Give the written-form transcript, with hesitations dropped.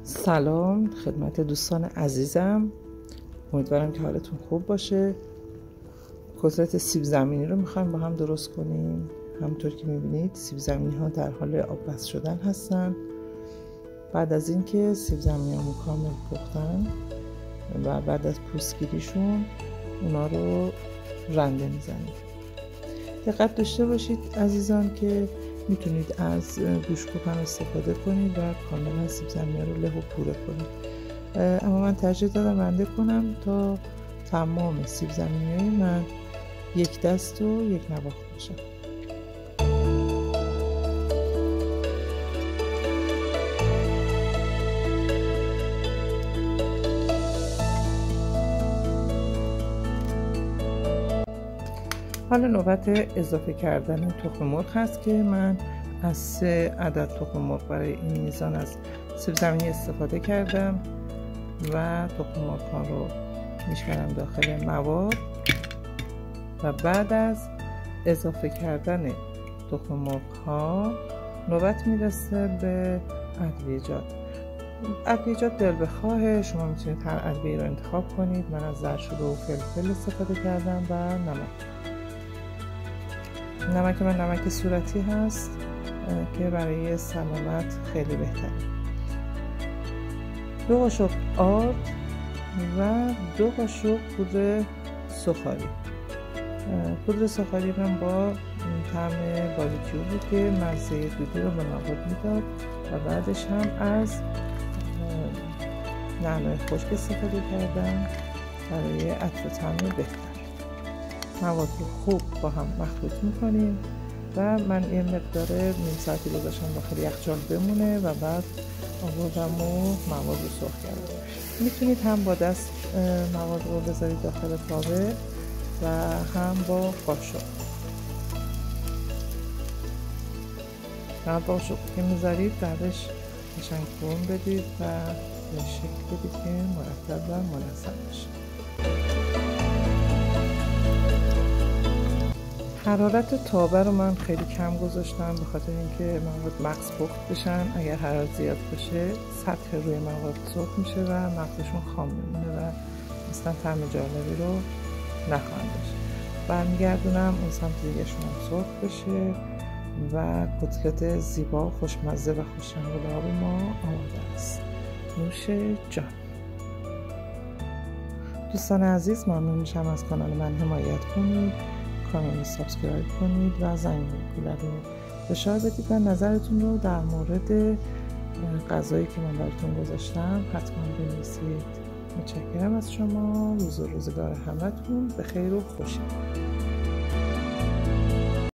سلام خدمت دوستان عزیزم، امیدوارم که حالتون خوب باشه. کتلت سیب زمینی رو میخوایم با هم درست کنیم. همونطور که میبینید سیب زمینی ها در حال آب بست شدن هستن. بعد از اینکه سیب زمینی ها کامل پختن و بعد از پوستگیریشون اونا رو رنده میزنیم. دقت داشته باشید عزیزان که میتونید از گوشت کپن استفاده کنید و کاملا سیب زمینی رو له و پوره کنید، اما من ترجیح دادم رنده کنم تا تمام سیب زمینی من یک دست و یک نواخت باشن. حالا نوبت اضافه کردن تخم مرغ هست که من از 3 عدد تخم مرغ برای این میزان از سیب زمینی استفاده کردم و تخم مرغ ها رو میشکنم داخل مواد و بعد از اضافه کردن تخم مرغ ها نوبت میرسه به ادویجات. ادویجات دل بخواه، شما میتونید هر ادویه رو انتخاب کنید. من از زردچوبه و فلفل استفاده کردم و نمک من نمک صورتی هست که برای سلامت خیلی بهتره. 2 قاشق آرد و 2 قاشق پودر سوخاری. پودر سوخاری من با طعم باربیکیو بود که مزه دودی رو به مواد میداد و بعدش هم از نعناع خشک استفاده کردم برای عطر طعم بهتر. مواد رو خوب با هم مخلوط میکنیم و من یه مقدار نیم ساعتی گذاشتم داخل یخچال بمونه و بعد آوردم و مواد رو سرخ کردم. میتونید هم با دست مواد رو بذارید داخل تاوه و هم با قاشق. که میذارید بعدش قشنگ فرم بدید و به شکل بدید که مرتب و منظم بشه. حرارت تاوه رو من خیلی کم گذاشتم به خاطر اینکه مواد مغز پخت بشن. اگر حرارت زیاد باشه سطح روی مواد سرخ میشه و مغزشون خام میمونه و اصلا طعم جالبی رو نخواهند داشت. برمیگردونم اون سمت دیگه شما سرخ بشه و کتلت زیبا خوشمزه و خوشرنگ آب ما آماده است. نوش جان. دوستان عزیز، ممنون میشم از کانال من حمایت کنید، کانال رو سابسکرایب کنید و زنگ کوله رو فشار بدید و نظرتون رو در مورد غذایی که من براتون گذاشتم حتما بنویسید. متشکرم از شما. روز و روزگار همتون به خیر و خوشی.